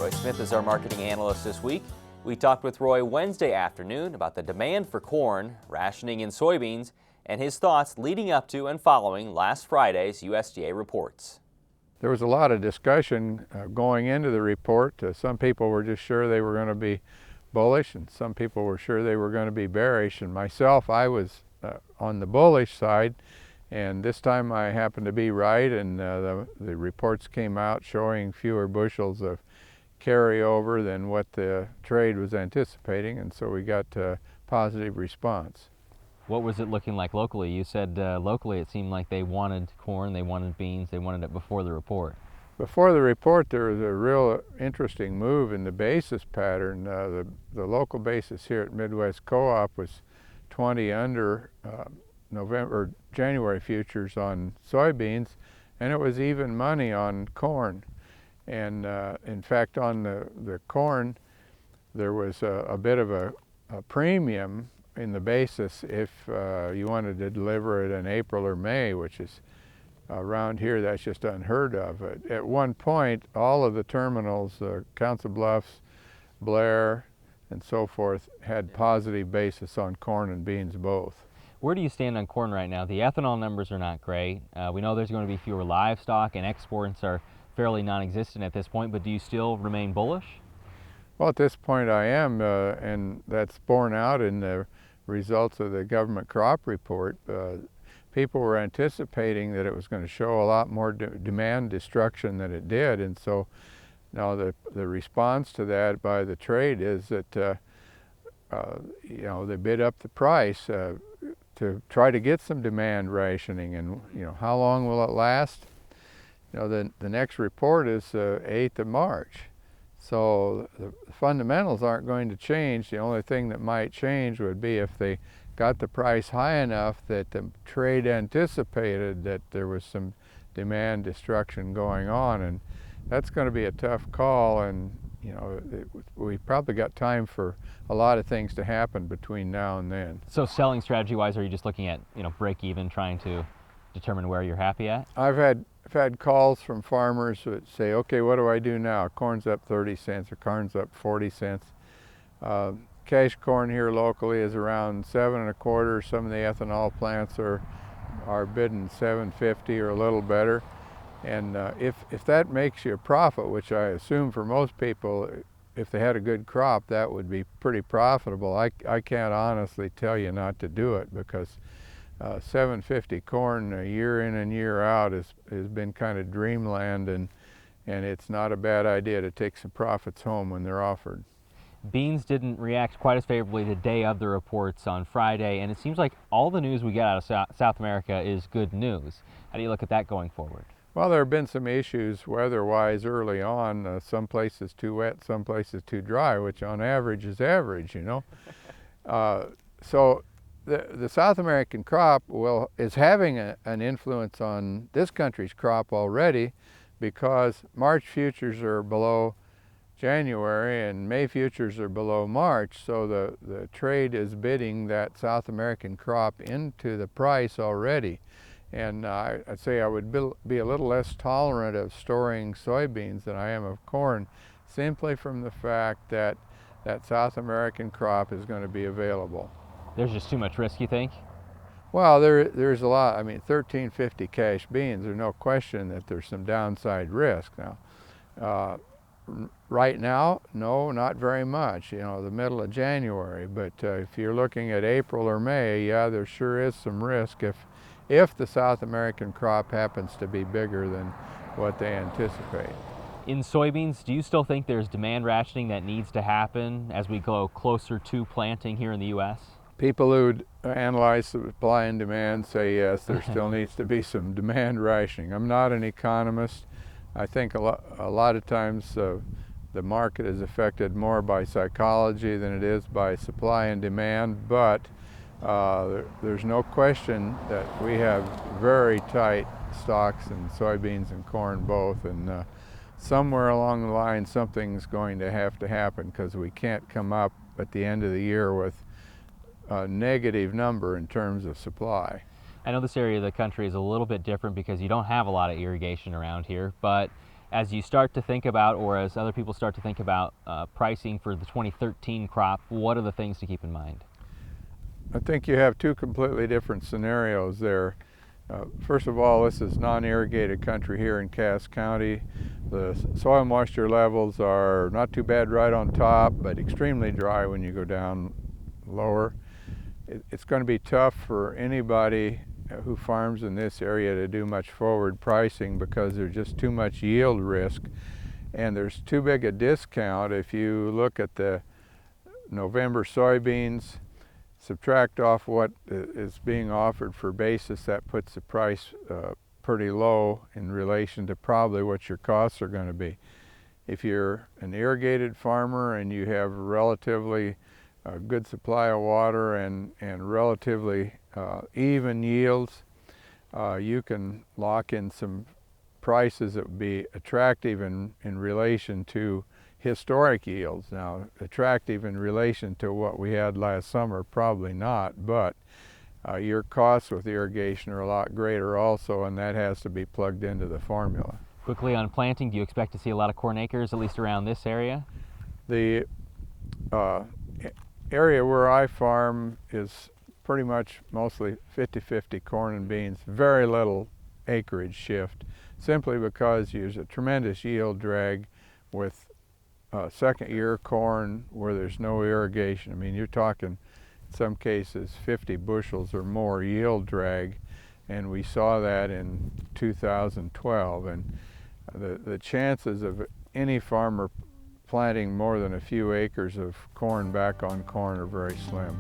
Roy Smith is our marketing analyst this week. We talked with Roy Wednesday afternoon about the demand for corn, rationing in soybeans, and his thoughts leading up to and following last Friday's USDA reports. There was a lot of discussion going into the report. Some people were just sure they were going to be bullish, and some people were sure they were going to be bearish. And myself, I was on the bullish side, and this time I happened to be right, and the reports came out showing fewer bushels of carryover than what the trade was anticipating, and so we got a positive response. What was it looking like locally? You said locally it seemed like they wanted corn, they wanted beans, they wanted it before the report. Before the report, there was a real interesting move in the basis pattern. The local basis here at Midwest Co-op was 20 under January futures on soybeans, and it was even money on corn. And in fact, on the corn, there was a bit of a premium in the basis if you wanted to deliver it in April or May, which is around here, that's just unheard of. At one point, all of the terminals, Council Bluffs, Blair, and so forth, had positive basis on corn and beans both. Where do you stand on corn right now? The ethanol numbers are not great. We know there's going to be fewer livestock, and exports are fairly non-existent at this point, but do you still remain bullish? Well, at this point I am, and that's borne out in the results of the government crop report. People were anticipating that it was going to show a lot more demand destruction than it did, and so now the response to that by the trade is that they bid up the price to try to get some demand rationing, and how long will it last? The next report is 8th of March. So the fundamentals aren't going to change. The only thing that might change would be if they got the price high enough that the trade anticipated that there was some demand destruction going on, and that's going to be a tough call, and we probably got time for a lot of things to happen between now and then. So selling strategy wise, are you just looking at break even, trying to determine where you're happy at? I've had calls from farmers that say, okay, what do I do now? Corn's up 30 cents or corn's up 40 cents. Cash corn here locally is around 7 1/4. Some of the ethanol plants are bidding 7.50 or a little better. And if that makes you a profit, which I assume for most people, if they had a good crop, that would be pretty profitable. I can't honestly tell you not to do it, because 7.50 corn a year in and year out has been kind of dreamland, and it's not a bad idea to take some profits home when they're offered. Beans didn't react quite as favorably the day of the reports on Friday, and it seems like all the news we get out of South America is good news. How do you look at that going forward? Well, there have been some issues weather-wise early on. Some places too wet, some places too dry, which on average is average, So the South American crop is having an influence on this country's crop already, because March futures are below January and May futures are below March, so the trade is bidding that South American crop into the price already. And I'd say I would be a little less tolerant of storing soybeans than I am of corn, simply from the fact that that South American crop is going to be available. There's just too much risk, you think? Well, there's a lot. I mean, 13.50 cash beans, there's no question that there's some downside risk. Now, right now, no, not very much, the middle of January. But if you're looking at April or May, yeah, there sure is some risk if the South American crop happens to be bigger than what they anticipate. In soybeans, do you still think there's demand rationing that needs to happen as we go closer to planting here in the U.S.? People who analyze supply and demand say yes, there still needs to be some demand rationing. I'm not an economist. I think a lot of times the market is affected more by psychology than it is by supply and demand, but there's no question that we have very tight stocks in soybeans and corn both, and somewhere along the line something's going to have to happen, because we can't come up at the end of the year with a negative number in terms of supply. I know this area of the country is a little bit different because you don't have a lot of irrigation around here, but As you start to think about, or as other people start to think about pricing for the 2013 crop, what are the things to keep in mind? I think you have two completely different scenarios there. First of all, this is non-irrigated country here in Cass County. The soil moisture levels are not too bad right on top, but extremely dry when you go down lower. It's going to be tough for anybody who farms in this area to do much forward pricing because there's just too much yield risk, and there's too big a discount. If you look at the November soybeans, subtract off what is being offered for basis, that puts the price pretty low in relation to probably what your costs are going to be. If you're an irrigated farmer and you have relatively good supply of water and relatively even yields, you can lock in some prices that would be attractive in relation to historic yields. Now, attractive in relation to what we had last summer, probably not, but your costs with irrigation are a lot greater also, and that has to be plugged into the formula. Quickly on planting, do you expect to see a lot of corn acres, at least around this area? The area where I farm is pretty much mostly 50-50 corn and beans, very little acreage shift, simply because there's a tremendous yield drag with second year corn where there's no irrigation. I mean, you're talking in some cases 50 bushels or more yield drag, and we saw that in 2012, and the chances of any farmer planting more than a few acres of corn back on corn are very slim.